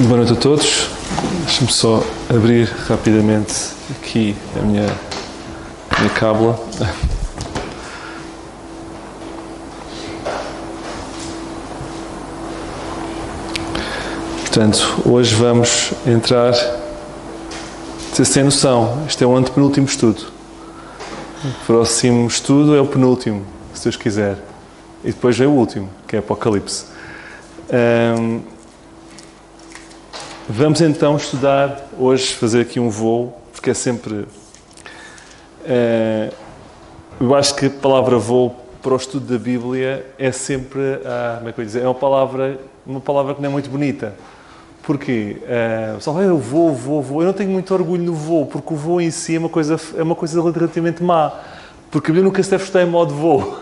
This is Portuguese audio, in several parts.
Boa noite a todos. Deixa-me só abrir rapidamente aqui a minha cábula. Portanto, hoje vamos entrar, vocês têm noção, este é o antepenúltimo estudo. O próximo estudo é o penúltimo, se Deus quiser. E depois vem o último, que é Apocalipse. Vamos então estudar hoje, fazer aqui um voo, porque é sempre... eu acho que a palavra voo para o estudo da Bíblia é sempre, como é que eu ia dizer, é uma palavra que não é muito bonita. Porquê? O pessoal fala, eu vou. Eu não tenho muito orgulho no voo, porque o voo em si é uma coisa relativamente má. Porque a Bíblia nunca se deve estar em modo voo.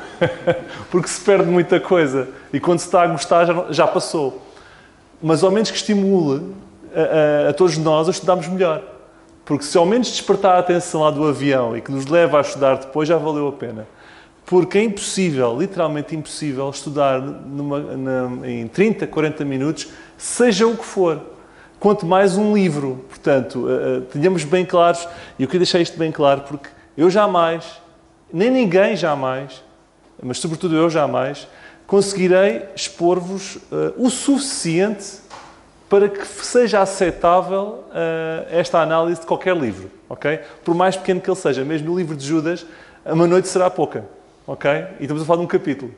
Porque se perde muita coisa. E quando se está a gostar, já passou. Mas ao menos que estimule a todos nós a estudarmos melhor. Porque se ao menos despertar a atenção lá do avião e que nos leva a estudar depois, já valeu a pena. Porque é impossível, literalmente impossível, estudar em 30, 40 minutos, seja o que for. Quanto mais um livro. Portanto, tenhamos bem claros, e eu queria deixar isto bem claro, porque eu jamais, nem ninguém jamais, mas sobretudo eu jamais, conseguirei expor-vos o suficiente para que seja aceitável esta análise de qualquer livro. Okay? Por mais pequeno que ele seja, mesmo o livro de Judas, uma noite será pouca. Ok? E estamos a falar de um capítulo.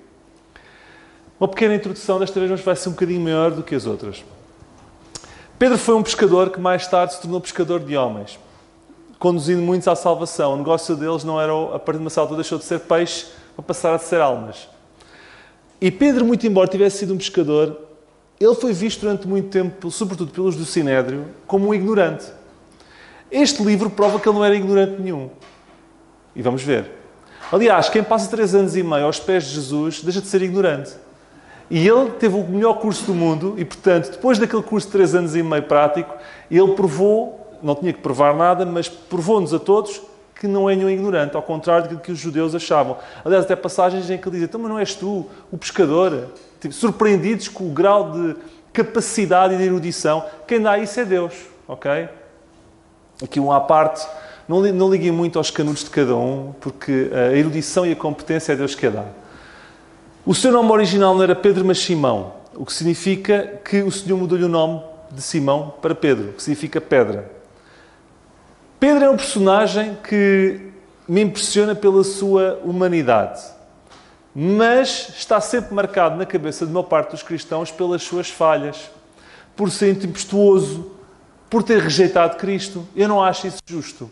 Uma pequena introdução, desta vez vai ser um bocadinho maior do que as outras. Pedro foi um pescador que mais tarde se tornou pescador de homens, conduzindo muitos à salvação. O negócio deles não era, a partir de uma certa altura, deixou de ser peixe para passar a ser almas. E Pedro, muito embora tivesse sido um pescador, ele foi visto durante muito tempo, sobretudo pelos do Sinédrio, como um ignorante. Este livro prova que ele não era ignorante nenhum. E vamos ver. Aliás, quem passa 3 anos e meio aos pés de Jesus deixa de ser ignorante. E ele teve o melhor curso do mundo e, portanto, depois daquele curso de 3 anos e meio prático, ele provou, não tinha que provar nada, mas provou-nos a todos que não é nenhum ignorante, ao contrário daquilo que os judeus achavam. Aliás, até passagens em que ele diz, então, mas não és tu, o pescador? Tipo, surpreendidos com o grau de capacidade e de erudição. Quem dá isso é Deus, ok? Aqui um à parte... Não liguem muito aos canudos de cada um, porque a erudição e a competência é Deus que a dá. O seu nome original não era Pedro, mas Simão, o que significa que o Senhor mudou-lhe o nome de Simão para Pedro, que significa pedra. Pedro é um personagem que me impressiona pela sua humanidade, mas está sempre marcado na cabeça de uma parte dos cristãos pelas suas falhas, por ser tempestuoso, por ter rejeitado Cristo. Eu não acho isso justo.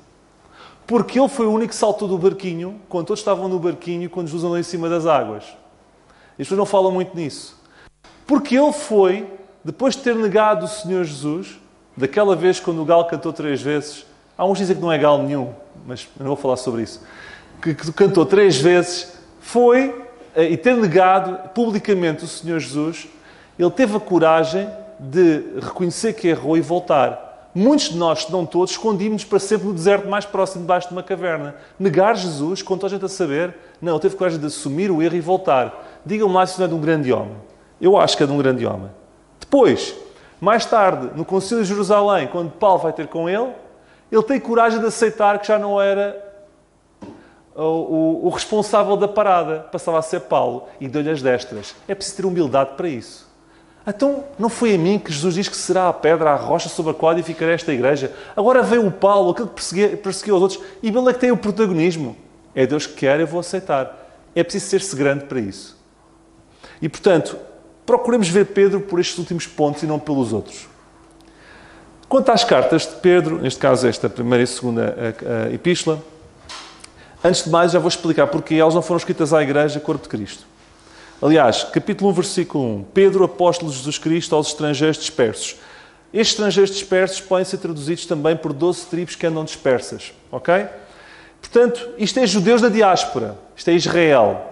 Porque ele foi o único que saltou do barquinho, quando todos estavam no barquinho, quando Jesus andou em cima das águas. As pessoas não falam muito nisso. Porque ele foi, depois de ter negado o Senhor Jesus, daquela vez quando o galo cantou 3 vezes, há uns que dizem que não é galo nenhum, mas eu não vou falar sobre isso, que cantou 3 vezes, foi, e ter negado publicamente o Senhor Jesus, ele teve a coragem de reconhecer que errou e voltar. Muitos de nós, se não todos, escondíamos-nos para sempre no deserto mais próximo, debaixo de uma caverna. Negar Jesus, com toda a gente a saber, não, ele teve coragem de assumir o erro e voltar. Digam-me lá se não é de um grande homem. Eu acho que é de um grande homem. Depois, mais tarde, no Concílio de Jerusalém, quando Paulo vai ter com ele tem coragem de aceitar que já não era o responsável da parada, passava a ser Paulo, e deu-lhe as destras. É preciso ter humildade para isso. Então, não foi a mim que Jesus diz que será a pedra, a rocha sobre a qual edificarei esta igreja? Agora veio o Paulo, aquele que perseguiu os outros, e ele é que tem o protagonismo. É Deus que quer, eu vou aceitar. É preciso ser-se grande para isso. E, portanto, procuremos ver Pedro por estes últimos pontos e não pelos outros. Quanto às cartas de Pedro, neste caso esta primeira e segunda epístola, antes de mais já vou explicar porque elas não foram escritas à igreja, corpo de Cristo. Aliás, capítulo 1, versículo 1. Pedro, apóstolo de Jesus Cristo, aos estrangeiros dispersos. Estes estrangeiros dispersos podem ser traduzidos também por 12 tribos que andam dispersas. Ok? Portanto, isto é judeus da diáspora. Isto é Israel.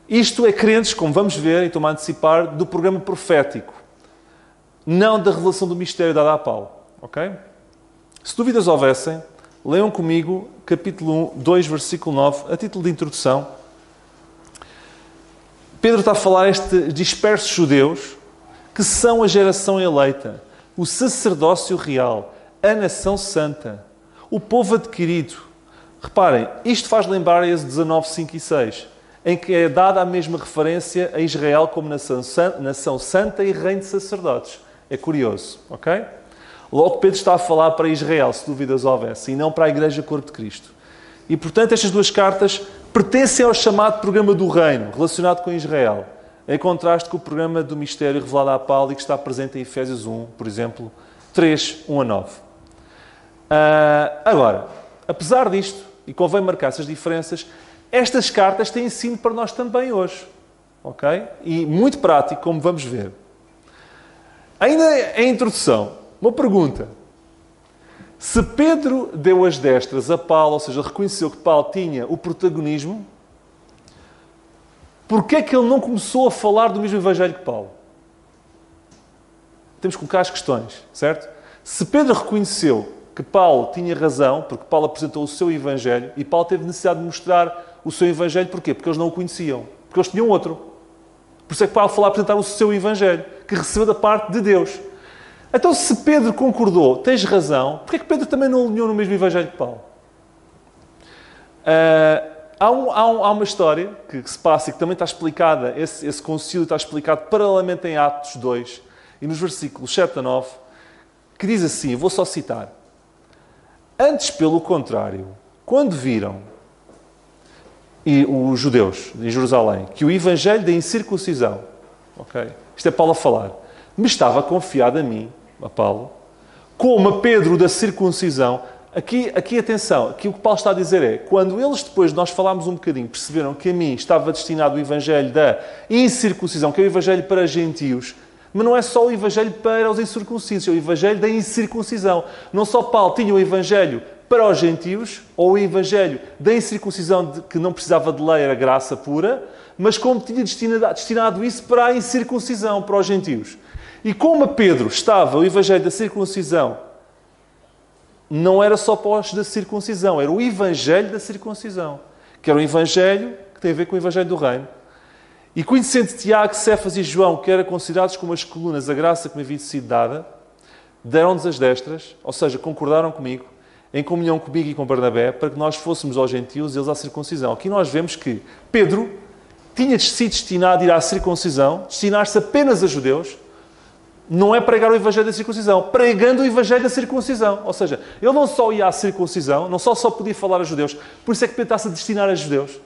Isto é crentes, como vamos ver, e estou-me a antecipar, do programa profético. Não da revelação do mistério dada a Paulo. Ok? Se dúvidas houvessem, leiam comigo capítulo 2, versículo 9, a título de introdução. Pedro está a falar a estes dispersos judeus que são a geração eleita. o sacerdócio real, a nação santa, o povo adquirido. Reparem, isto faz lembrar esse 19, 5 e 6, em que é dada a mesma referência a Israel como nação santa e reino de sacerdotes. É curioso, ok? Logo, Pedro está a falar para Israel, se dúvidas houvesse, e não para a Igreja Corpo de Cristo. E, portanto, estas duas cartas pertencem ao chamado programa do reino, relacionado com Israel, em contraste com o programa do mistério revelado a Paulo e que está presente em Efésios 1, por exemplo, 3, 1 a 9. Agora, apesar disto, e convém marcar essas diferenças, estas cartas têm ensino para nós também hoje. Ok? E muito prático, como vamos ver. Ainda em introdução, uma pergunta. Se Pedro deu as destras a Paulo, ou seja, reconheceu que Paulo tinha o protagonismo, porquê é que ele não começou a falar do mesmo Evangelho que Paulo? Temos que colocar as questões, certo? Se Pedro reconheceu que Paulo tinha razão, porque Paulo apresentou o seu Evangelho, e Paulo teve necessidade de mostrar o seu Evangelho, porquê? Porque eles não o conheciam, porque eles tinham outro. Por isso é que Paulo foi lá apresentar o seu Evangelho, que recebeu da parte de Deus. Então, se Pedro concordou, tens razão, porquê é que Pedro também não alinhou no mesmo Evangelho que Paulo? Há uma história que se passa e que também está explicada, esse concílio está explicado paralelamente em Atos 2, e nos versículos 7 a 9, que diz assim, vou só citar. Antes, pelo contrário, quando viram os judeus em Jerusalém que o Evangelho da incircuncisão, ok, isto é Paulo a falar, me estava confiado a mim, a Paulo, como a Pedro da circuncisão. Aqui atenção, aqui o que Paulo está a dizer é, quando eles depois, nós falámos um bocadinho, perceberam que a mim estava destinado o Evangelho da incircuncisão, que é o Evangelho para gentios, mas não é só o Evangelho para os incircuncisos, é o Evangelho da incircuncisão. Não só Paulo tinha o Evangelho para os gentios, ou o Evangelho da incircuncisão que não precisava de lei, era graça pura, mas como tinha destinado isso para a incircuncisão, para os gentios. E como a Pedro estava o Evangelho da circuncisão, não era só para os da circuncisão, era o Evangelho da circuncisão, que era um Evangelho que tem a ver com o Evangelho do Reino. E conhecendo Tiago, Cefas e João, que eram considerados como as colunas da graça que me havia sido dada, deram-nos as destras, ou seja, concordaram comigo, em comunhão comigo e com Barnabé, para que nós fôssemos aos gentios e eles à circuncisão. Aqui nós vemos que Pedro tinha sido destinado a ir à circuncisão, destinar-se apenas a judeus, não é pregar o Evangelho da circuncisão, pregando o Evangelho da circuncisão. Ou seja, ele não só ia à circuncisão, não só podia falar a judeus, por isso é que Pedro está-se a destinar a judeus.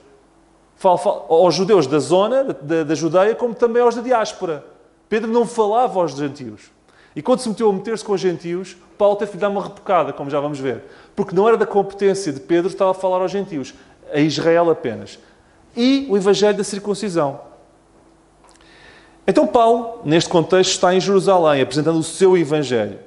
Fala aos judeus da zona, da Judeia, como também aos da diáspora. Pedro não falava aos gentios. E quando se meteu a meter-se com os gentios, Paulo teve que dar uma repocada, como já vamos ver. Porque não era da competência de Pedro estar a falar aos gentios, a Israel apenas. E o Evangelho da circuncisão. Então Paulo, neste contexto, está em Jerusalém, apresentando o seu Evangelho.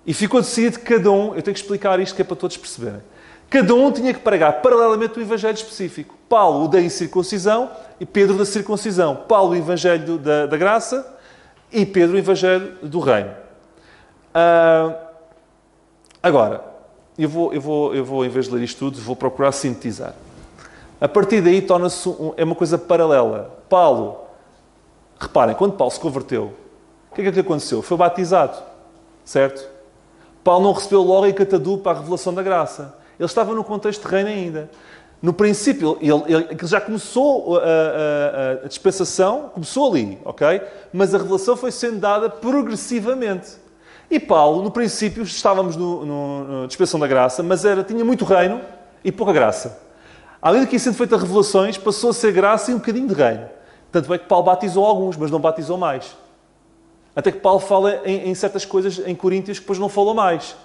E ficou decidido que cada um, eu tenho que explicar isto que é para todos perceberem, cada um tinha que pregar paralelamente o Evangelho específico. Paulo, o da incircuncisão, e Pedro, da circuncisão. Paulo, o Evangelho da graça, e Pedro, o Evangelho do reino. Agora, eu vou, em vez de ler isto tudo, vou procurar sintetizar. A partir daí, torna-se é uma coisa paralela. Paulo, reparem, quando Paulo se converteu, o que é que lhe aconteceu? Foi batizado, certo? Paulo não recebeu logo em catadupa a revelação da graça. Ele estava no contexto de reino ainda. No princípio, ele já começou a dispensação, começou ali, ok? Mas a revelação foi sendo dada progressivamente. E Paulo, no princípio, estávamos na dispensação da graça, mas tinha muito reino e pouca graça. Além de que, sendo feita revelações, passou a ser graça e um bocadinho de reino. Tanto é que Paulo batizou alguns, mas não batizou mais. Até que Paulo fala em certas coisas em Coríntios que depois não falou mais.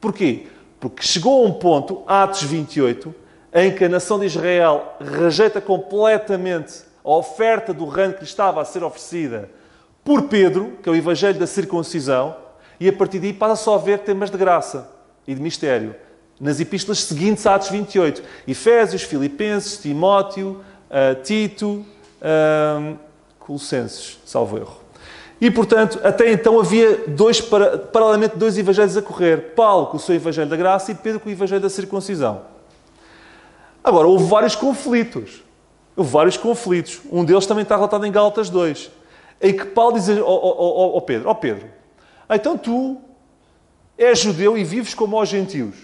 Porquê? Porque chegou a um ponto, Atos 28, em que a nação de Israel rejeita completamente a oferta do reino que lhe estava a ser oferecida por Pedro, que é o Evangelho da circuncisão, e a partir daí passa só a haver temas de graça e de mistério. Nas epístolas seguintes a Atos 28. Efésios, Filipenses, Timóteo, Tito, Colossenses, salvo erro. E, portanto, até então havia paralelamente dois evangelhos a correr. Paulo com o seu Evangelho da graça e Pedro com o Evangelho da circuncisão. Agora, houve vários conflitos. Um deles também está relatado em Gálatas 2. Em que Paulo diz ao Pedro, Então tu és judeu e vives como os gentios.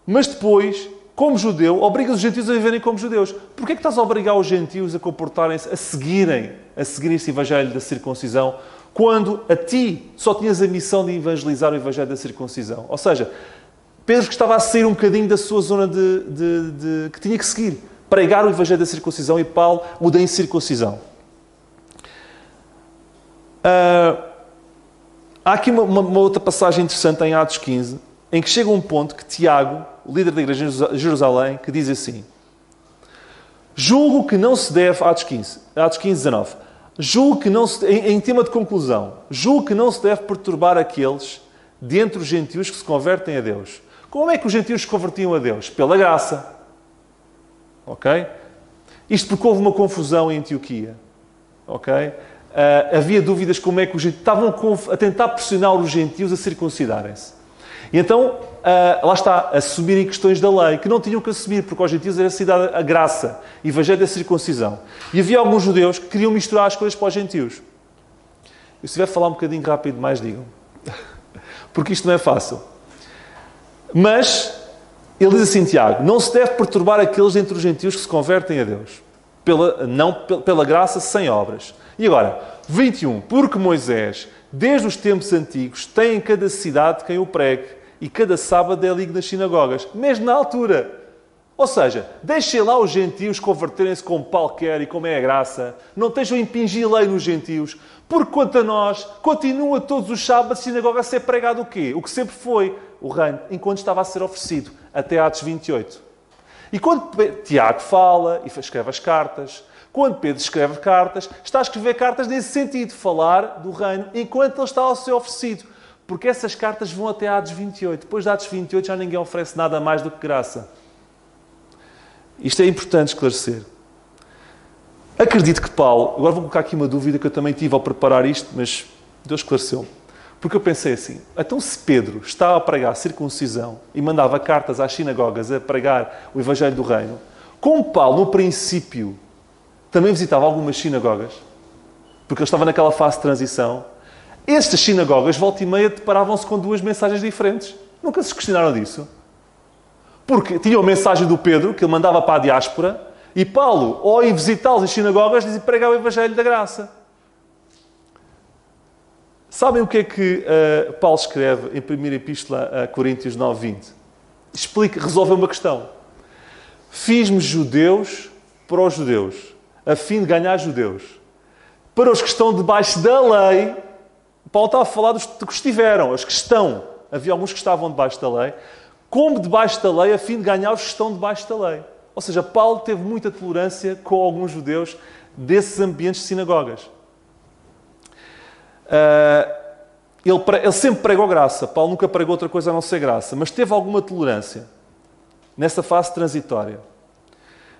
Mas depois, como judeu, obrigas os gentios a viverem como judeus. Porquê é que estás a obrigar os gentios a comportarem-se, a seguirem este evangelho da circuncisão, quando a ti só tinhas a missão de evangelizar o evangelho da circuncisão? Ou seja, Pedro que estava a sair um bocadinho da sua zona que tinha que seguir, pregar o evangelho da circuncisão, e Paulo o da incircuncisão. Há aqui uma outra passagem interessante em Atos 15, em que chega um ponto que Tiago, o líder da igreja de Jerusalém, que diz assim: julgo que não se deve, Atos 15, 19, julgo que não se, em tema de conclusão, julgo que não se deve perturbar aqueles dentre os gentios que se convertem a Deus. Como é que os gentios se convertiam a Deus? Pela graça. Ok? Isto porque houve uma confusão em Antioquia. Ok? Havia dúvidas como é que os gentios estavam a tentar pressionar os gentios a circuncidarem-se. E então, lá está, assumirem questões da lei, que não tinham que assumir, porque aos gentios era dada a graça, o evangelho da circuncisão. E havia alguns judeus que queriam misturar as coisas para os gentios. E se tiver a falar um bocadinho rápido mais, digam. Porque isto não é fácil. Mas, ele diz assim, Tiago, não se deve perturbar aqueles entre os gentios que se convertem a Deus. Pela graça, sem obras. E agora, 21. Porque Moisés, desde os tempos antigos, tem em cada cidade quem o pregue, e cada sábado é ligue nas sinagogas, mesmo na altura. Ou seja, deixem lá os gentios converterem-se como Paulo quer e como é a graça. Não estejam a impingir lei nos gentios. Porque quanto a nós, continua todos os sábados a sinagoga a ser pregado o quê? O que sempre foi o reino, enquanto estava a ser oferecido, até Atos 28. E quando Tiago fala e escreve as cartas, quando Pedro escreve cartas, está a escrever cartas nesse sentido, falar do reino, enquanto ele está a ser oferecido. Porque essas cartas vão até Atos 28. Depois de Atos 28 já ninguém oferece nada mais do que graça. Isto é importante esclarecer. Acredito que Paulo... Agora vou colocar aqui uma dúvida que eu também tive ao preparar isto, mas Deus esclareceu. Porque eu pensei assim, então se Pedro estava a pregar a circuncisão e mandava cartas às sinagogas a pregar o evangelho do reino, como Paulo, no princípio, também visitava algumas sinagogas, porque ele estava naquela fase de transição, estas sinagogas, volta e meia, deparavam-se com duas mensagens diferentes. Nunca se questionaram disso? Porque tinham a mensagem do Pedro, que ele mandava para a diáspora, e Paulo, ao ir visitá-los em sinagogas, dizia pregar o evangelho da graça. Sabem o que é que Paulo escreve em 1 Epístola a Coríntios 9:20? Explica, resolve uma questão. Fiz-me judeus para os judeus, a fim de ganhar judeus. Para os que estão debaixo da lei, Paulo estava a falar dos que estiveram, os que estão. Havia alguns que estavam debaixo da lei, como debaixo da lei, a fim de ganhar os que estão debaixo da lei. Ou seja, Paulo teve muita tolerância com alguns judeus desses ambientes de sinagogas. Ele sempre pregou graça. Paulo nunca pregou outra coisa a não ser graça. Mas teve alguma tolerância nessa fase transitória.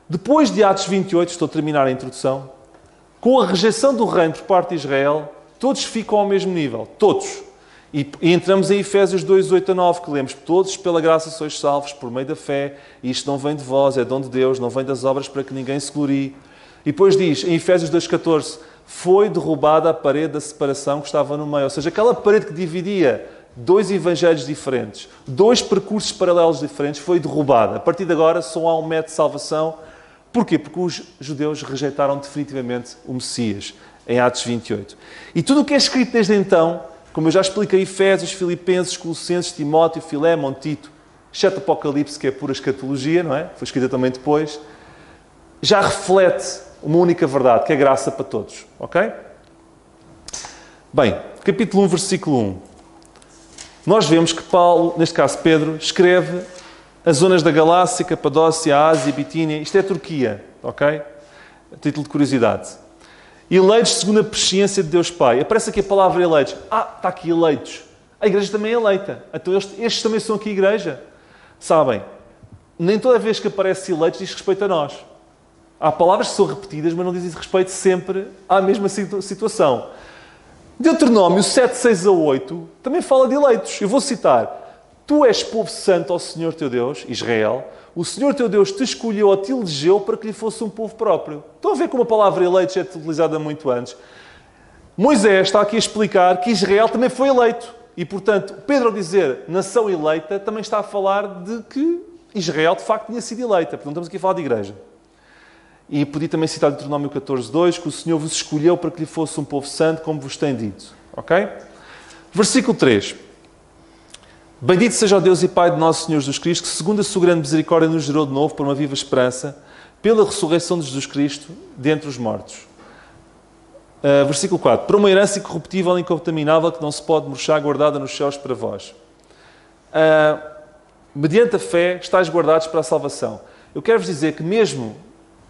Depois de Atos 28, estou a terminar a introdução, com a rejeição do reino por parte de Israel, todos ficam ao mesmo nível. Todos. E entramos em Efésios 2:8-9, que lemos: todos pela graça sois salvos por meio da fé, e isto não vem de vós, é dom de Deus, não vem das obras para que ninguém se glorie. E depois diz, em Efésios 2:14, foi derrubada a parede da separação que estava no meio. Ou seja, aquela parede que dividia dois evangelhos diferentes, dois percursos paralelos diferentes, foi derrubada. A partir de agora só há um método de salvação. Porquê? Porque os judeus rejeitaram definitivamente o Messias, em Atos 28. E tudo o que é escrito desde então, como eu já expliquei, Efésios, Filipenses, Colossenses, Timóteo, Filémon, Tito, exceto Apocalipse, que é pura escatologia, não é? Foi escrita também depois, já reflete uma única verdade, que é graça para todos. Ok? Bem, capítulo 1, versículo 1. Nós vemos que Paulo, neste caso Pedro, escreve as zonas da Galácia, Capadócia, Ásia, Bitínia. Isto é Turquia, ok? Título de curiosidade. Eleitos segundo a presciência de Deus Pai. Aparece aqui a palavra eleitos. Está aqui eleitos. A igreja também é eleita. Então estes também são aqui igreja. Sabem, nem toda vez que aparece eleitos diz respeito a nós. Há palavras que são repetidas, mas não dizem respeito sempre à mesma situação. Deuteronômio 7, 6 a 8 também fala de eleitos. Eu vou citar. Tu és povo santo ao Senhor teu Deus, Israel. O Senhor teu Deus te escolheu ou te elegeu para que lhe fosse um povo próprio. Estão a ver como a palavra eleitos é utilizada muito antes. Moisés está aqui a explicar que Israel também foi eleito. E, portanto, Pedro, ao dizer nação eleita, também está a falar de que Israel, de facto, tinha sido eleita. Portanto, estamos aqui a falar de igreja. E podia também citar Deuteronômio 14:2, que o Senhor vos escolheu para que lhe fosse um povo santo, como vos tem dito. Ok? Versículo 3. Bendito seja o Deus e Pai de nosso Senhor Jesus Cristo, que segundo a sua grande misericórdia nos gerou de novo para uma viva esperança, pela ressurreição de Jesus Cristo dentre os mortos. Versículo 4. Para uma herança incorruptível e incontaminável que não se pode murchar, guardada nos céus para vós. Mediante a fé, estáis guardados para a salvação. Eu quero-vos dizer que mesmo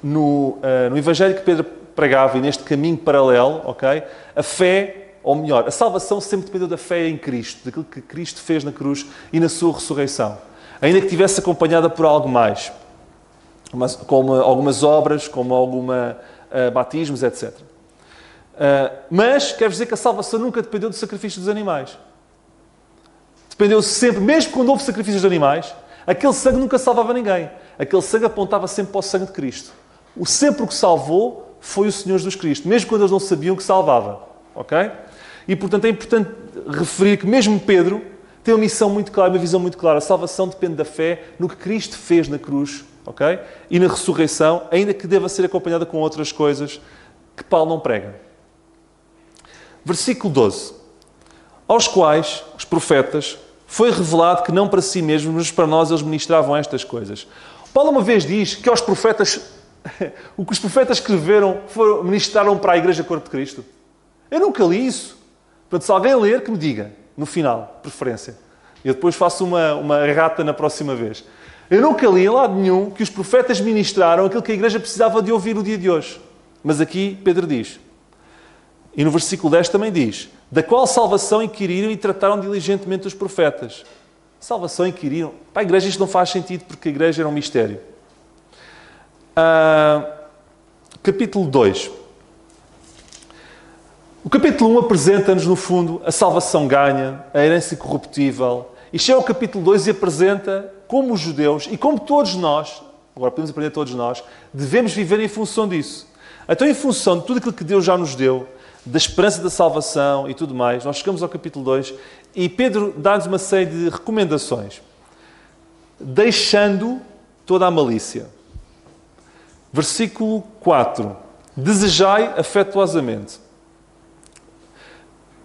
no Evangelho que Pedro pregava e neste caminho paralelo, ok, a fé, ou melhor, a salvação sempre dependeu da fé em Cristo, daquilo que Cristo fez na cruz e na sua ressurreição. Ainda que estivesse acompanhada por algo mais, como algumas obras, como batismos, etc. Mas quero dizer que a salvação nunca dependeu do sacrifício dos animais. Dependeu sempre, mesmo quando houve sacrifícios de animais, aquele sangue nunca salvava ninguém. Aquele sangue apontava sempre para o sangue de Cristo. Sempre o que salvou foi o Senhor Jesus Cristo, mesmo quando eles não sabiam que salvava. Ok? E, portanto, é importante referir que mesmo Pedro tem uma missão muito clara, uma visão muito clara. A salvação depende da fé no que Cristo fez na cruz, ok? E na ressurreição, ainda que deva ser acompanhada com outras coisas que Paulo não prega. Versículo 12. Aos quais, os profetas, foi revelado que não para si mesmos, mas para nós eles ministravam estas coisas. Paulo uma vez diz que aos profetas, o que os profetas escreveram, ministraram para a Igreja Corpo de Cristo. Eu nunca li isso. Portanto, se alguém ler, que me diga, no final, preferência. Eu depois faço uma errata na próxima vez. Eu nunca li em lado nenhum que os profetas ministraram aquilo que a Igreja precisava de ouvir no dia de hoje. Mas aqui Pedro diz, e no versículo 10 também diz, da qual salvação inquiriram e trataram diligentemente os profetas. Salvação inquiriram. Para a Igreja isto não faz sentido, porque a Igreja era um mistério. Capítulo 2. O capítulo 1 apresenta-nos, no fundo, a salvação ganha, a herança incorruptível. E chega ao capítulo 2 e apresenta como os judeus, e como todos nós, agora podemos aprender todos nós, devemos viver em função disso. Então, em função de tudo aquilo que Deus já nos deu, da esperança da salvação e tudo mais, nós chegamos ao capítulo 2 e Pedro dá-nos uma série de recomendações. Deixando toda a malícia. Versículo 4. Desejai afetuosamente.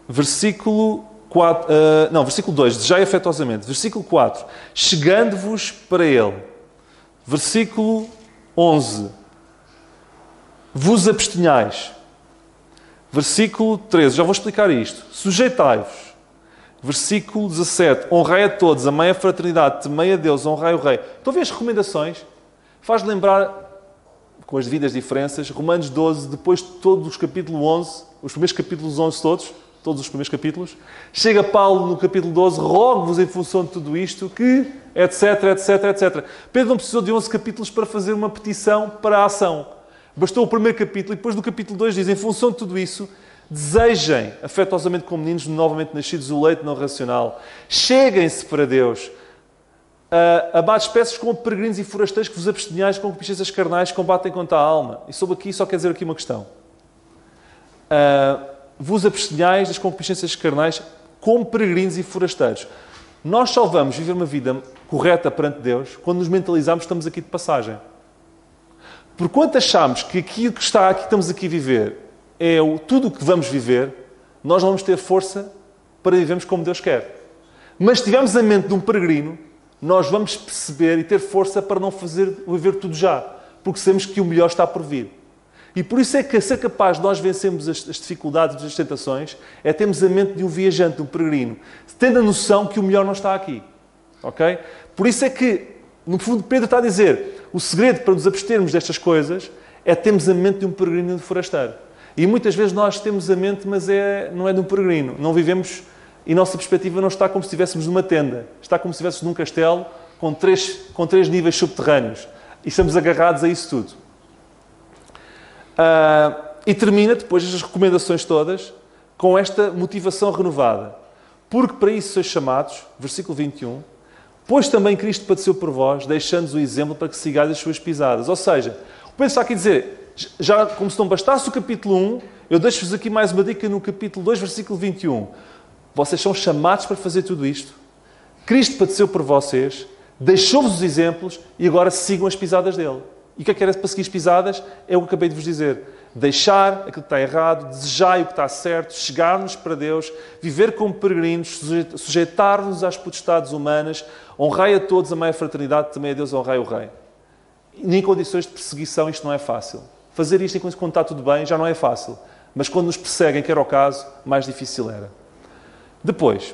Versículo 2. Desejai afetuosamente. Versículo 4. Chegando-vos para Ele. Versículo 11. Vos abstenhais. Versículo 13. Já vou explicar isto. Sujeitai-vos. Versículo 17. Honrai a todos, amai a fraternidade, temei a Deus, honrai o Rei. Estão a ver as recomendações? Faz lembrar, com as devidas diferenças, Romanos 12, depois de todos os capítulos 11, os primeiros capítulos 11 todos os primeiros capítulos, chega Paulo no capítulo 12, rogo-vos em função de tudo isto, que, etc, etc, etc. Pedro não precisou de 11 capítulos para fazer uma petição para a ação. Bastou o primeiro capítulo e depois do capítulo 2 diz, em função de tudo isso, desejem afetuosamente como meninos novamente nascidos o leite não racional. Cheguem-se para Deus. Amados, peço como peregrinos e forasteiros que vos abstenhais com concupiscências carnais que combatem contra a alma. E sobre aqui só quer dizer aqui uma questão. Vos abstenhais das concupiscências carnais como peregrinos e forasteiros. Nós só vamos viver uma vida correta perante Deus quando nos mentalizamos que estamos aqui de passagem. Porquanto achamos que aquilo que estamos aqui a viver é tudo o que vamos viver, nós não vamos ter força para vivermos como Deus quer. Mas se tivermos a mente de um peregrino, nós vamos perceber e ter força para não viver tudo já, porque sabemos que o melhor está por vir. E por isso é que ser capaz de nós vencermos as dificuldades e as tentações é termos a mente de um viajante, de um peregrino, tendo a noção que o melhor não está aqui. Ok? Por isso é que, no fundo, Pedro está a dizer, o segredo para nos abstermos destas coisas é termos a mente de um peregrino e de um forasteiro. E muitas vezes nós temos a mente, mas não é de um peregrino. Não vivemos, e a nossa perspectiva não está como se estivéssemos numa tenda. Está como se estivéssemos num castelo com três níveis subterrâneos. E estamos agarrados a isso tudo. E termina, depois das recomendações todas, com esta motivação renovada. Porque para isso sois chamados, versículo 21, pois também Cristo padeceu por vós, deixando-vos o exemplo para que sigais as suas pisadas. Ou seja, o Pedro está aqui a dizer, já como se não bastasse o capítulo 1, eu deixo-vos aqui mais uma dica no capítulo 2, versículo 21. Vocês são chamados para fazer tudo isto. Cristo padeceu por vocês, deixou-vos os exemplos e agora sigam as pisadas dele. E o que era para seguir as pisadas? É o que acabei de vos dizer. Deixar aquilo que está errado, desejar o que está certo, chegar-nos para Deus, viver como peregrinos, sujeitar-nos às potestades humanas, honrai a todos, amai a fraternidade, também a Deus honrai o Rei. E em condições de perseguição isto não é fácil. Fazer isto quando está tudo bem já não é fácil. Mas quando nos perseguem, que era o caso, mais difícil era. Depois,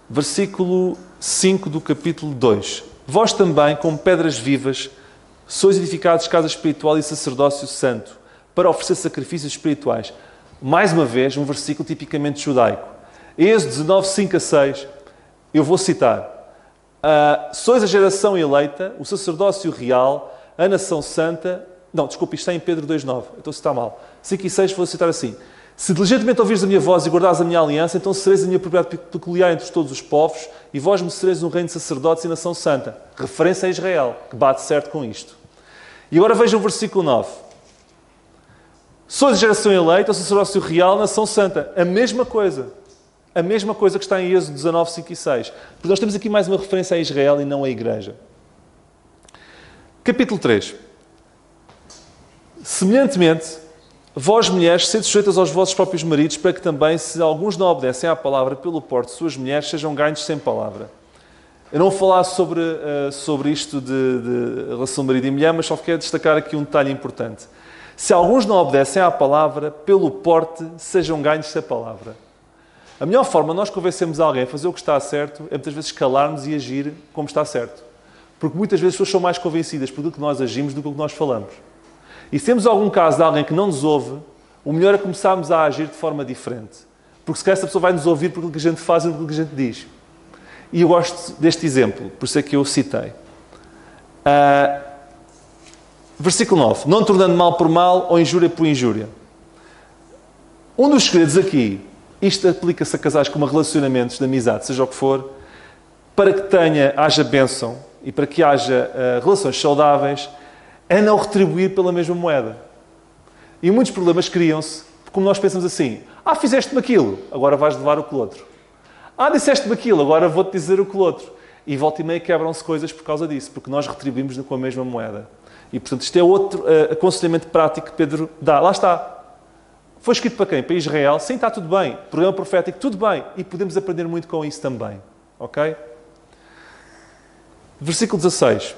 versículo 5 do capítulo 2. Vós também, como pedras vivas, sois edificados casa espiritual e sacerdócio santo, para oferecer sacrifícios espirituais. Mais uma vez, um versículo tipicamente judaico. Êxodo 19, 5 a 6, eu vou citar. Sois a geração eleita, o sacerdócio real, a nação santa... Não, desculpe, isto está em Pedro 2,9. Eu estou a citar mal. 5 e 6 vou citar assim. Se diligentemente ouvires a minha voz e guardares a minha aliança, então sereis a minha propriedade peculiar entre todos os povos e vós me sereis um reino de sacerdotes e nação santa. Referência a Israel, que bate certo com isto. E agora vejam o versículo 9. Sois a geração eleita, o sacerdócio real, nação santa. A mesma coisa. A mesma coisa que está em Êxodo 19, 5 e 6. Porque nós temos aqui mais uma referência a Israel e não à Igreja. Capítulo 3. Semelhantemente, vós, mulheres, sede sujeitas aos vossos próprios maridos, para que também, se alguns não obedecem à palavra pelo porte de suas mulheres, sejam ganhos sem palavra. Eu não vou falar sobre isto de relação marido e mulher, mas só quero destacar aqui um detalhe importante. Se alguns não obedecem à palavra, pelo porte, sejam ganhos sem palavra. A melhor forma de nós convencermos alguém a fazer o que está certo é muitas vezes calar-nos e agir como está certo. Porque muitas vezes as pessoas são mais convencidas por aquilo que nós agimos do que o que nós falamos. E se temos algum caso de alguém que não nos ouve, o melhor é começarmos a agir de forma diferente. Porque se calhar essa pessoa vai nos ouvir por aquilo que a gente faz e por aquilo que a gente diz. E eu gosto deste exemplo, por isso é que eu o citei. Versículo 9. Não tornando mal por mal ou injúria por injúria. Um dos segredos aqui, isto aplica-se a casais com relacionamentos de amizade, seja o que for, para que haja bênção e para que haja relações saudáveis, é não retribuir pela mesma moeda. E muitos problemas criam-se como nós pensamos assim. Fizeste-me aquilo, agora vais levar o que o outro. Disseste-me aquilo, agora vou-te dizer o que o outro. E volta e meia quebram-se coisas por causa disso, porque nós retribuímos com a mesma moeda. E, portanto, isto é outro aconselhamento prático que Pedro dá. Lá está. Foi escrito para quem? Para Israel? Sim, está tudo bem. Programa profético, tudo bem. E podemos aprender muito com isso também. Ok? Versículo 16.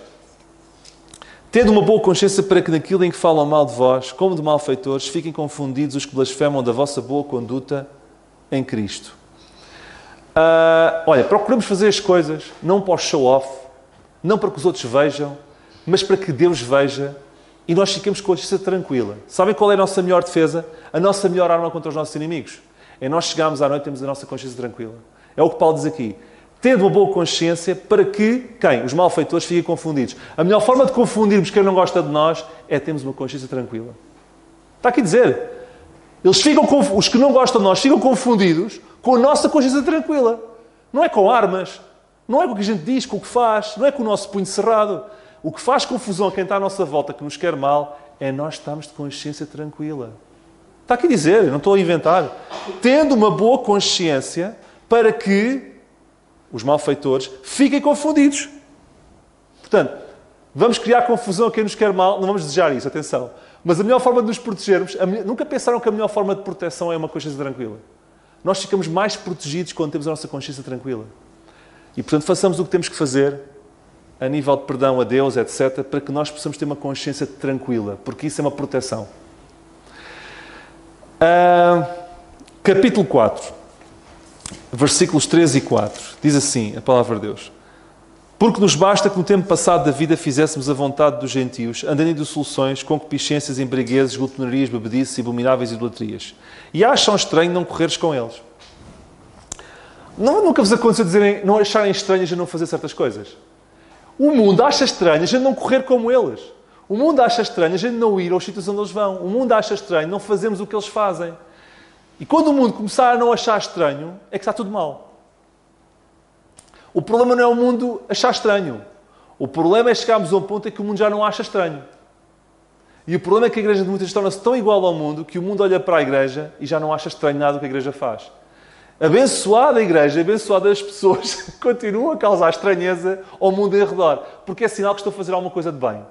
Tendo uma boa consciência para que naquilo em que falam mal de vós, como de malfeitores, fiquem confundidos os que blasfemam da vossa boa conduta em Cristo. Procuramos fazer as coisas não para o show-off, não para que os outros vejam, mas para que Deus veja e nós fiquemos com a consciência tranquila. Sabem qual é a nossa melhor defesa? A nossa melhor arma contra os nossos inimigos? É nós chegarmos à noite e temos a nossa consciência tranquila. É o que Paulo diz aqui. Tendo uma boa consciência para que, quem? Os malfeitores fiquem confundidos. A melhor forma de confundirmos quem não gosta de nós é termos uma consciência tranquila. Está aqui a dizer. Os que não gostam de nós ficam confundidos com a nossa consciência tranquila. Não é com armas. Não é com o que a gente diz, com o que faz. Não é com o nosso punho cerrado. O que faz confusão a quem está à nossa volta, que nos quer mal, é nós estarmos de consciência tranquila. Está aqui a dizer, eu não estou a inventar. Tendo uma boa consciência para que os malfeitores fiquem confundidos. Portanto, vamos criar confusão a quem nos quer mal, não vamos desejar isso, atenção. Mas a melhor forma de nos protegermos, nunca pensaram que a melhor forma de proteção é uma consciência tranquila. Nós ficamos mais protegidos quando temos a nossa consciência tranquila. E, portanto, façamos o que temos que fazer, a nível de perdão a Deus, etc., para que nós possamos ter uma consciência tranquila, porque isso é uma proteção. Capítulo 4. Versículos 3 e 4. Diz assim a palavra de Deus. Porque nos basta que no tempo passado da vida fizéssemos a vontade dos gentios, andando em dissoluções, concupiscências, embriaguezes, glutonarias, bebedices, abomináveis idolatrias. E acham estranho não correres com eles. Nunca vos aconteceu não acharem estranhas a não fazer certas coisas? O mundo acha estranho a gente não correr como eles. O mundo acha estranho a gente não ir aos sítios onde eles vão. O mundo acha estranho não fazermos o que eles fazem. E quando o mundo começar a não achar estranho, é que está tudo mal. O problema não é o mundo achar estranho. O problema é chegarmos a um ponto em que o mundo já não acha estranho. E o problema é que a igreja de muitas vezes torna-se tão igual ao mundo que o mundo olha para a igreja e já não acha estranho nada o que a igreja faz. Abençoada a igreja, abençoada as pessoas que continuam a causar estranheza ao mundo em redor. Porque é sinal que estão a fazer alguma coisa de bem.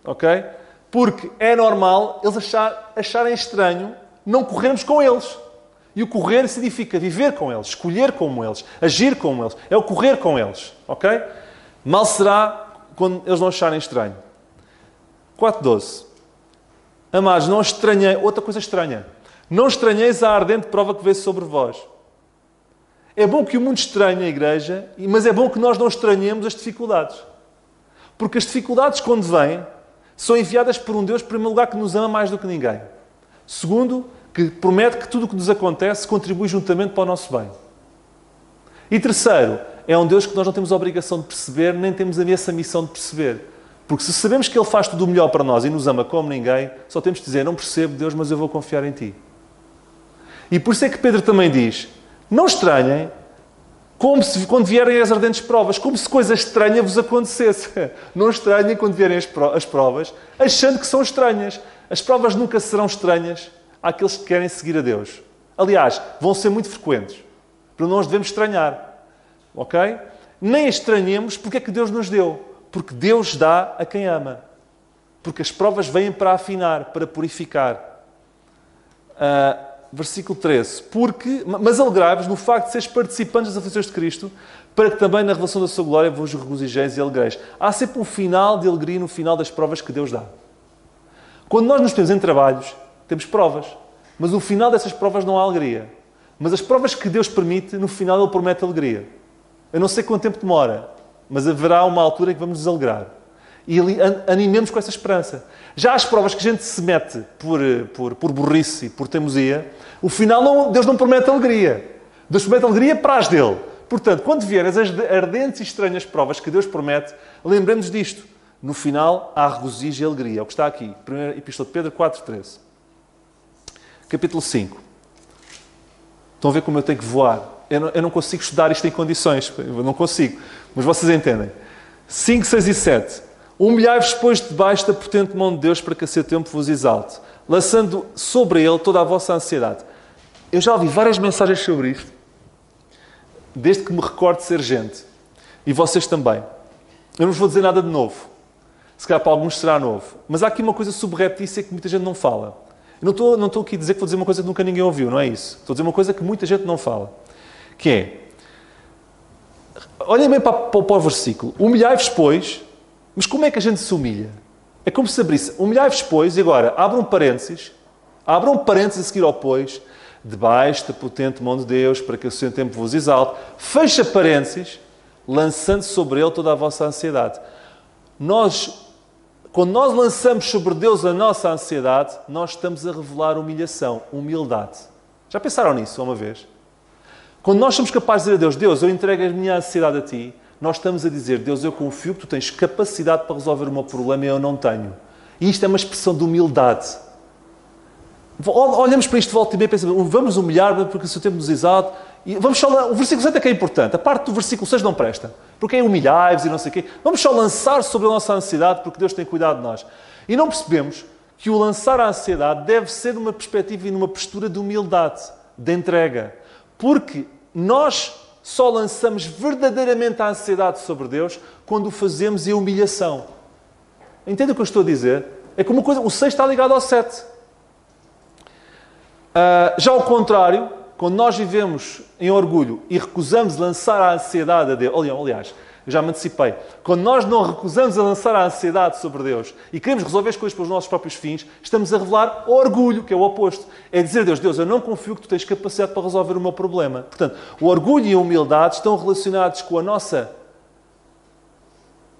Ok? Porque é normal eles acharem estranho não corrermos com eles. E o correr significa viver com eles, escolher como eles, agir como eles. É o correr com eles. Ok? Mal será quando eles não acharem estranho. 4.12. Amados, não estranhei... Outra coisa estranha. Não estranheis a ardente prova que veio sobre vós. É bom que o mundo estranhe a igreja, mas é bom que nós não estranhemos as dificuldades. Porque as dificuldades, quando vêm, são enviadas por um Deus, em primeiro lugar, que nos ama mais do que ninguém. Segundo, que promete que tudo o que nos acontece contribui juntamente para o nosso bem. E terceiro, é um Deus que nós não temos a obrigação de perceber, nem temos essa missão de perceber. Porque se sabemos que Ele faz tudo o melhor para nós e nos ama como ninguém, só temos de dizer, não percebo, Deus, mas eu vou confiar em Ti. E por isso é que Pedro também diz, não estranhem quando vierem as ardentes provas, como se coisa estranha vos acontecesse. Não estranhem quando vierem as provas, achando que são estranhas. As provas nunca serão estranhas àqueles que querem seguir a Deus. Aliás, vão ser muito frequentes. Para nós devemos estranhar. Ok? Nem estranhemos porque é que Deus nos deu. Porque Deus dá a quem ama. Porque as provas vêm para afinar, para purificar. Versículo 13. Mas alegrai-vos no facto de seres participantes das aflições de Cristo, para que também na revelação da sua glória vos regozijeis e alegreis. Há sempre um final de alegria no final das provas que Deus dá. Quando nós nos temos em trabalhos, temos provas. Mas no final dessas provas não há alegria. Mas as provas que Deus permite, no final Ele promete alegria. Eu não sei quanto tempo demora, mas haverá uma altura em que vamos nos alegrar. E animemos com essa esperança. Já as provas que a gente se mete por burrice e por teimosia, o final Deus não promete alegria. Deus promete alegria para as dele. Portanto, quando vierem as ardentes e estranhas provas que Deus promete, lembremos disto. No final há regozijo e alegria. É o que está aqui. 1 Epístola de Pedro 4.13. Capítulo 5. Estão a ver como eu tenho que voar? Eu não consigo estudar isto em condições. Eu não consigo. Mas vocês entendem. 5, 6 e 7. Humilhai-vos, pois, debaixo da potente mão de Deus, para que a seu tempo vos exalte, lançando sobre Ele toda a vossa ansiedade. Eu já ouvi várias mensagens sobre isto, desde que me recordo de ser gente. E vocês também. Eu não vos vou dizer nada de novo. Se calhar para alguns será novo. Mas há aqui uma coisa subreptícia que muita gente não fala. Eu não estou aqui a dizer que vou dizer uma coisa que nunca ninguém ouviu, não é isso. Estou a dizer uma coisa que muita gente não fala. Que é... Olhem bem para o versículo. Humilhai-vos, pois... Mas como é que a gente se humilha? É como se abrisse. Humilhai-vos, pois, e agora, abram parênteses a seguir ao pois, debaixo da potente mão de Deus, para que o seu tempo vos exalte. Fecha parênteses, lançando sobre Ele toda a vossa ansiedade. Quando nós lançamos sobre Deus a nossa ansiedade, nós estamos a revelar humilhação, humildade. Já pensaram nisso uma vez? Quando nós somos capazes de dizer a Deus, Deus, eu entrego a minha ansiedade a Ti, nós estamos a dizer, Deus, eu confio que Tu tens capacidade para resolver o meu problema e eu não tenho. E isto é uma expressão de humildade. Olhamos para isto de volta e meia e pensamos, vamos humilhar porque o seu tempo nos exalte. E vamos só, o versículo 7 é que é importante. A parte do versículo 6 não presta. Porque é humilhai-vos e não sei o quê. Vamos só lançar sobre a nossa ansiedade porque Deus tem cuidado de nós. E não percebemos que o lançar a ansiedade deve ser numa perspectiva e numa postura de humildade, de entrega. Porque nós só lançamos verdadeiramente a ansiedade sobre Deus quando o fazemos em humilhação. Entende o que eu estou a dizer? É como uma coisa, o 6 está ligado ao 7. Já ao contrário, quando nós vivemos em orgulho e recusamos lançar a ansiedade a Deus... Aliás, eu já me antecipei. Quando nós não recusamos a lançar a ansiedade sobre Deus e queremos resolver as coisas pelos nossos próprios fins, estamos a revelar orgulho, que é o oposto. É dizer a Deus, Deus, eu não confio que Tu tens capacidade para resolver o meu problema. Portanto, o orgulho e a humildade estão relacionados com a nossa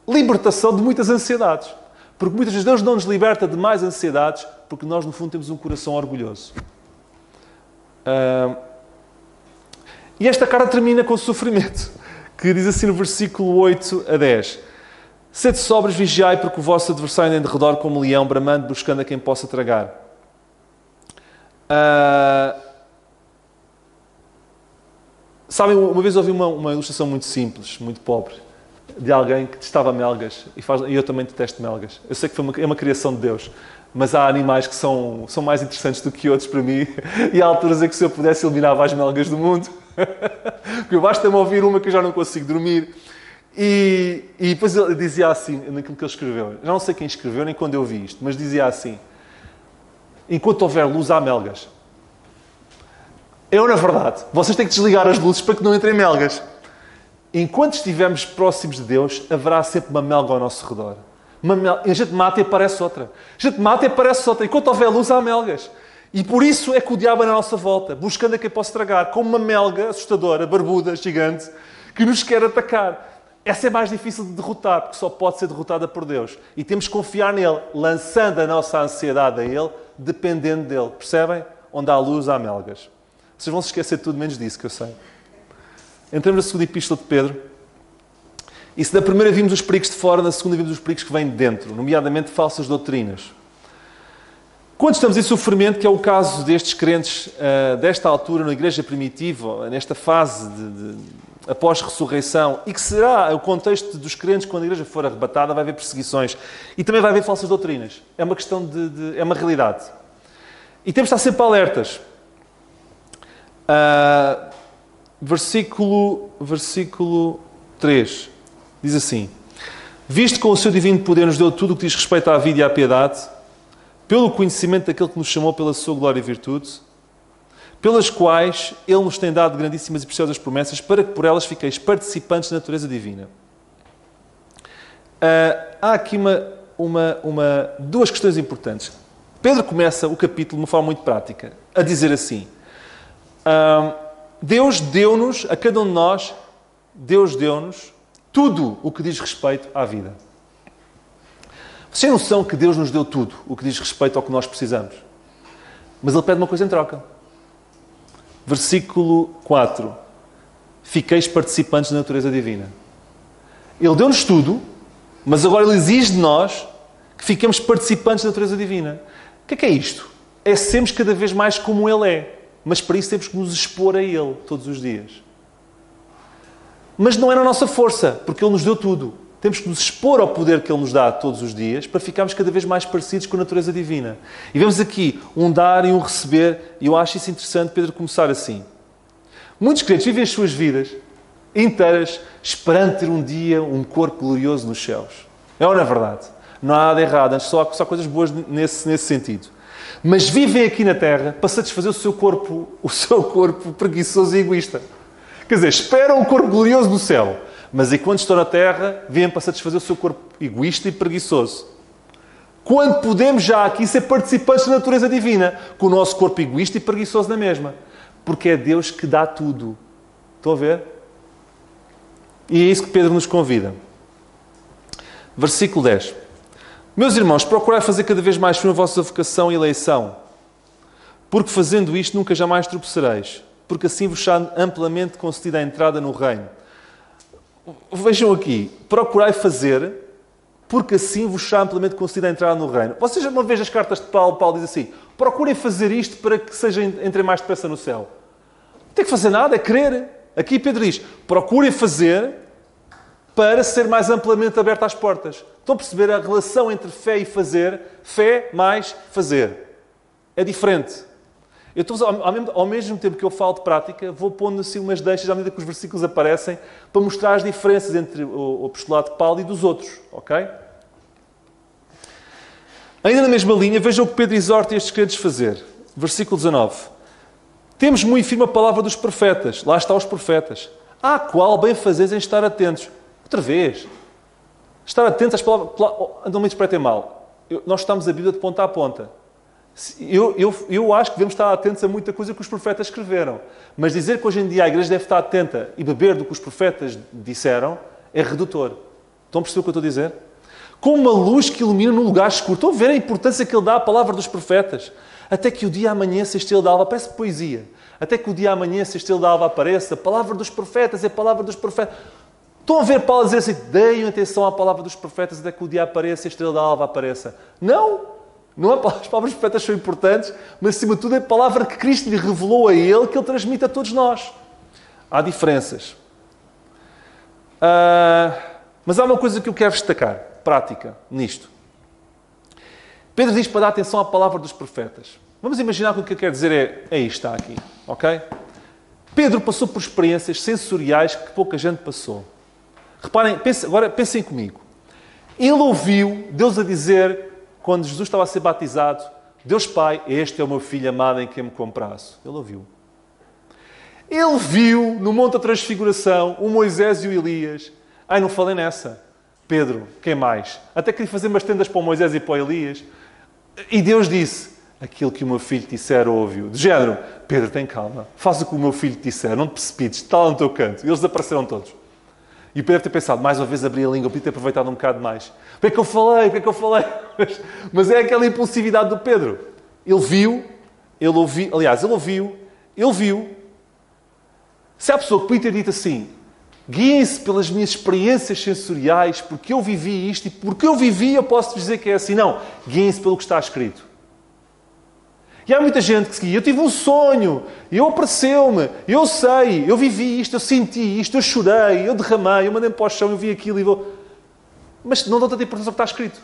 libertação de muitas ansiedades. Porque muitas vezes Deus não nos liberta de mais ansiedades porque nós, no fundo, temos um coração orgulhoso. E esta cara termina com o sofrimento, que diz assim no versículo 8 a 10. Sede sóbrios, vigiai, porque o vosso adversário anda em derredor como leão, bramando, buscando a quem possa tragar. Sabem, uma vez ouvi uma ilustração muito simples, muito pobre, de alguém que detestava melgas, e eu também detesto melgas. Eu sei que é uma criação de Deus, Mas há animais que são mais interessantes do que outros para mim. E há alturas em que se eu pudesse eliminava as melgas do mundo. Porque basta-me ouvir uma que eu já não consigo dormir. E depois ele dizia assim, naquilo que ele escreveu. Já não sei quem escreveu, nem quando eu vi isto. Mas dizia assim: enquanto houver luz, há melgas. Na verdade, vocês têm que desligar as luzes para que não entrem melgas. Enquanto estivermos próximos de Deus, haverá sempre uma melga ao nosso redor. A gente mata e aparece outra. A gente mata e aparece outra. Enquanto houver luz, há melgas. E por isso é que o diabo é na nossa volta, buscando a quem possa estragar, como uma melga assustadora, barbuda, gigante, que nos quer atacar. Essa é mais difícil de derrotar, porque só pode ser derrotada por Deus. E temos que confiar nele, lançando a nossa ansiedade a ele, dependendo dele. Percebem? Onde há luz, há melgas. Vocês vão se esquecer de tudo menos disso, que eu sei. Entramos na segunda epístola de Pedro. E se na primeira vimos os perigos de fora, na segunda vimos os perigos que vêm de dentro, nomeadamente falsas doutrinas. Quando estamos em sofrimento, que é o caso destes crentes desta altura na igreja primitiva, nesta fase após ressurreição, e que será o contexto dos crentes quando a igreja for arrebatada, vai haver perseguições e também vai haver falsas doutrinas. É uma questão é uma realidade. E temos de estar sempre alertas. Versículo 3 diz assim: visto que com o seu divino poder nos deu tudo o que diz respeito à vida e à piedade, pelo conhecimento daquele que nos chamou pela sua glória e virtude, pelas quais Ele nos tem dado grandíssimas e preciosas promessas, para que por elas fiqueis participantes da natureza divina. Há aqui duas questões importantes. Pedro começa o capítulo de uma forma muito prática, a dizer assim: Deus deu-nos, a cada um de nós, Deus deu-nos tudo o que diz respeito à vida. Vocês têm noção que Deus nos deu tudo o que diz respeito ao que nós precisamos? Mas Ele pede uma coisa em troca. Versículo 4. Fiqueis participantes da natureza divina. Ele deu-nos tudo, mas agora Ele exige de nós que fiquemos participantes da natureza divina. O que é isto? É sermos cada vez mais como Ele é. Mas para isso temos que nos expor a Ele todos os dias. Mas não é na nossa força, porque Ele nos deu tudo. Temos que nos expor ao poder que Ele nos dá todos os dias para ficarmos cada vez mais parecidos com a natureza divina. E vemos aqui um dar e um receber, e eu acho isso interessante Pedro começar assim. Muitos crentes vivem as suas vidas inteiras esperando ter um dia um corpo glorioso nos céus. É ou não é verdade? Não há nada errado, antes só coisas boas nesse sentido. Mas vivem aqui na Terra para satisfazer o seu corpo preguiçoso e egoísta. Quer dizer, esperam um corpo glorioso no céu, mas enquanto estão na Terra, vêm para satisfazer o seu corpo egoísta e preguiçoso. Quando podemos já aqui ser participantes da natureza divina, com o nosso corpo egoísta e preguiçoso na mesma. Porque é Deus que dá tudo. Estão a ver? E é isso que Pedro nos convida. Versículo 10. Meus irmãos, procurai fazer cada vez mais firme a vossa vocação e eleição, porque fazendo isto nunca jamais tropeçareis, porque assim vos será amplamente concedida a entrada no reino. Vejam aqui, procurai fazer, porque assim vos será amplamente concedida a entrada no reino. Vocês, uma vez as cartas de Paulo diz assim: procurem fazer isto para que entrem mais depressa no céu. Não tem que fazer nada, é crer. Aqui Pedro diz: procurem fazer para ser mais amplamente aberto às portas. Estão a perceber a relação entre fé e fazer? Fé mais fazer. É diferente. Eu estou, ao mesmo tempo que eu falo de prática, vou pondo assim umas deixas à medida que os versículos aparecem para mostrar as diferenças entre o apostolado de Paulo e dos outros. Ok? Ainda na mesma linha, vejam o que Pedro exorta estes crentes a fazer. Versículo 19. Temos muito firme a palavra dos profetas. Lá estão os profetas. À qual bem fazeis em estar atentos. Outra vez. Estar atentos às palavras. Não me interpretem mal. Nós estamos a Bíblia de ponta a ponta. Eu acho que devemos estar atentos a muita coisa que os profetas escreveram. Mas dizer que hoje em dia a igreja deve estar atenta e beber do que os profetas disseram é redutor. Estão a perceber o que eu estou a dizer? Como uma luz que ilumina num lugar escuro. Estão a ver a importância que ele dá à palavra dos profetas? Até que o dia amanheça, a estrela d'alva. Parece poesia. Até que o dia amanheça, a estrela d'alva apareça. A palavra dos profetas é a palavra dos profetas. Estão a ver Paulo dizer assim: deem atenção à palavra dos profetas até que o dia apareça e a estrela d'alva apareça. Não! Não é as palavras dos profetas são importantes, mas acima de tudo é a palavra que Cristo lhe revelou a ele, que ele transmite a todos nós. Há diferenças. Mas há uma coisa que eu quero destacar, prática, nisto. Pedro diz para dar atenção à palavra dos profetas. Vamos imaginar que o que eu quero dizer é isto, está aqui, ok? Pedro passou por experiências sensoriais que pouca gente passou. Reparem, agora pensem comigo. Ele ouviu Deus a dizer, quando Jesus estava a ser batizado, Deus Pai, este é o meu filho amado em quem me compraço. Ele ouviu. Ele viu no Monte da Transfiguração o Moisés e o Elias. Ai, não falei nessa. Pedro, quem mais? Até queria fazer umas tendas para o Moisés e para o Elias. E Deus disse, aquilo que o meu filho te disser, ouve-o. De género, Pedro, tem calma. Faz o que o meu filho te disser. Não te precipites. Está lá no teu canto. E eles desapareceram todos. E o Pedro deve ter pensado, mais uma vez abri a língua, podia ter aproveitado um bocado mais. O que é que eu falei? O que é que eu falei? Mas é aquela impulsividade do Pedro. Ele viu, ele ouviu. Aliás, ele ouviu, ele viu. Se há pessoa que podia ter dito assim, guiem-se pelas minhas experiências sensoriais, porque eu vivi isto e porque eu vivi eu posso dizer que é assim. Não, guiem-se pelo que está escrito. E há muita gente que se guia. Eu tive um sonho, eu apareceu-me, eu sei, eu vivi isto, eu senti isto, eu chorei, eu derramei, eu mandei-me para o chão, eu vi aquilo e vou... Mas não dão tanta importância ao que está escrito.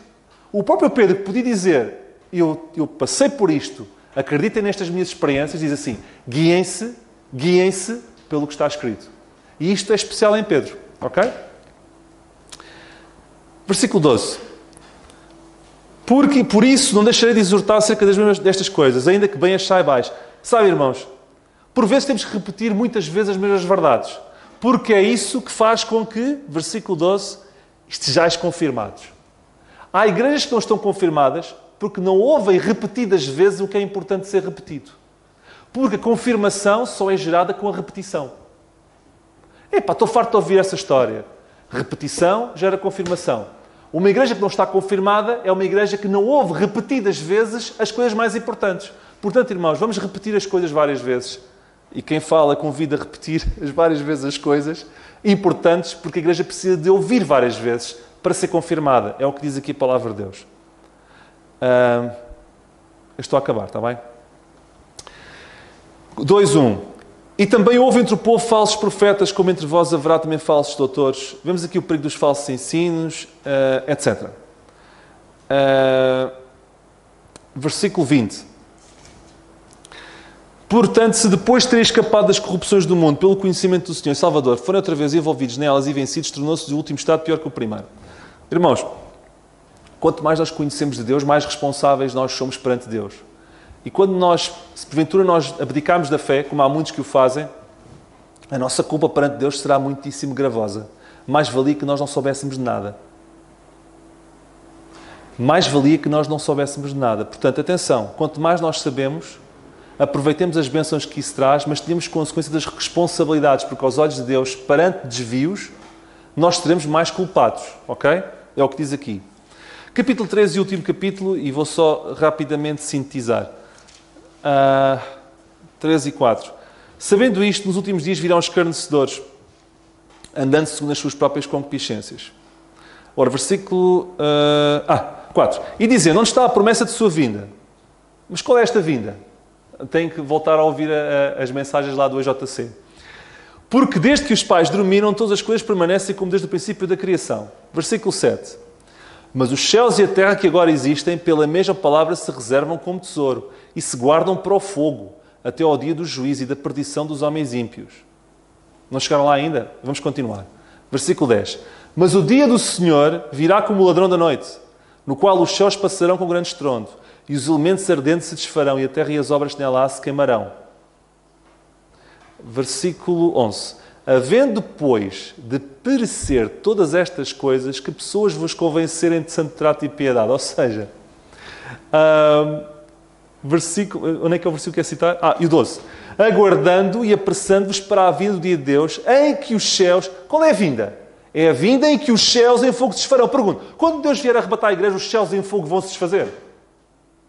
O próprio Pedro que podia dizer, eu passei por isto, acreditem nestas minhas experiências, diz assim, guiem-se pelo que está escrito. E isto é especial em Pedro, ok? Versículo 12. Porque, por isso, não deixarei de exortar acerca destas coisas, ainda que bem as saibais. Sabe, irmãos, por vezes temos que repetir muitas vezes as mesmas verdades. Porque é isso que faz com que, versículo 12, estejais confirmados. Há igrejas que não estão confirmadas porque não ouvem repetidas vezes o que é importante ser repetido. Porque a confirmação só é gerada com a repetição. Epá, estou farto de ouvir essa história. Repetição gera confirmação. Uma igreja que não está confirmada é uma igreja que não ouve repetidas vezes as coisas mais importantes. Portanto, irmãos, vamos repetir as coisas várias vezes. E quem fala convida a repetir várias vezes as coisas importantes, porque a igreja precisa de ouvir várias vezes para ser confirmada. É o que diz aqui a palavra de Deus. Eu estou a acabar, está bem? 2:1. E também houve entre o povo falsos profetas, como entre vós haverá também falsos doutores. Vemos aqui o perigo dos falsos ensinos, etc. Versículo 20. Portanto, se depois de terem escapado das corrupções do mundo pelo conhecimento do Senhor e Salvador, forem outra vez envolvidos nelas e vencidos, tornou-se o último estado pior que o primeiro. Irmãos, quanto mais nós conhecemos de Deus, mais responsáveis nós somos perante Deus. E quando nós, se porventura nós abdicarmos da fé, como há muitos que o fazem, a nossa culpa perante Deus será muitíssimo gravosa. Mais valia que nós não soubéssemos de nada. Mais valia que nós não soubéssemos de nada. Portanto, atenção, quanto mais nós sabemos, aproveitemos as bênçãos que isso traz, mas tenhamos consequência das responsabilidades, porque aos olhos de Deus, perante desvios, nós seremos mais culpados. Ok? É o que diz aqui. Capítulo 13 e último capítulo, e vou só rapidamente sintetizar. 3 e 4. Sabendo isto, nos últimos dias virão escarnecedores, andando segundo as suas próprias concupiscências. Ora, versículo 4. E dizendo, onde está a promessa de sua vinda? Mas qual é esta vinda? Tenho que voltar a ouvir as mensagens lá do EJC. Porque desde que os pais dormiram, todas as coisas permanecem como desde o princípio da criação. Versículo 7. Mas os céus e a terra que agora existem, pela mesma palavra, se reservam como tesouro e se guardam para o fogo, até ao dia do juízo e da perdição dos homens ímpios. Não chegaram lá ainda? Vamos continuar. Versículo 10. Mas o dia do Senhor virá como o ladrão da noite, no qual os céus passarão com grande estrondo, e os elementos ardentes se desfarão, e a terra e as obras que nela há se queimarão. Versículo 11. Havendo, pois, de perecer todas estas coisas, que pessoas vos convencerem de santo trato e piedade. Ou seja, onde é que é o versículo que é citar? E o 12. Aguardando e apressando-vos para a vinda do dia de Deus, em que os céus... Qual é a vinda? É a vinda em que os céus em fogo se desfarão. Pergunto, quando Deus vier arrebatar a igreja, os céus em fogo vão se desfazer?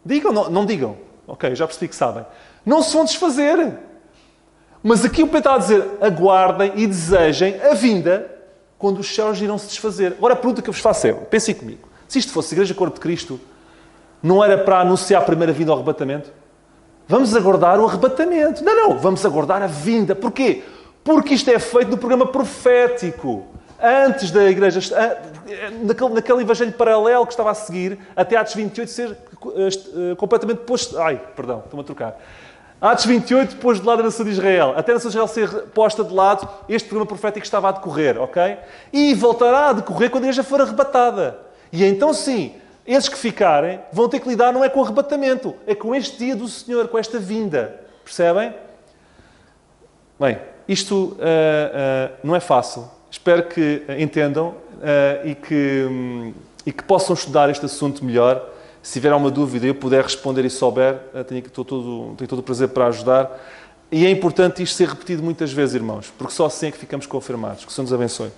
Digam, não digam. Ok, já percebi que sabem. Não se vão desfazer. Mas aqui o Pedro está a dizer, aguardem e desejem a vinda quando os céus irão se desfazer. Agora a pergunta que eu vos faço é, pensem comigo, se isto fosse a Igreja Corpo de Cristo, não era para anunciar a primeira vinda ao arrebatamento? Vamos aguardar o arrebatamento. Não, vamos aguardar a vinda. Porquê? Porque isto é feito no programa profético. Antes da Igreja, naquele evangelho paralelo que estava a seguir, até Atos 28 ser completamente posto... Ai, perdão, estou-me a trocar. Atos 28, pôs de lado a nação de Israel. Até a nação de Israel ser posta de lado, este programa profético estava a decorrer, ok? E voltará a decorrer quando a igreja for arrebatada. E então sim, esses que ficarem vão ter que lidar não é com o arrebatamento, é com este dia do Senhor, com esta vinda. Percebem? Bem, isto não é fácil. Espero que entendam e que possam estudar este assunto melhor. Se tiver alguma dúvida e eu puder responder e souber, tenho todo o prazer para ajudar. E é importante isto ser repetido muitas vezes, irmãos, porque só assim é que ficamos confirmados. Que o Senhor nos abençoe.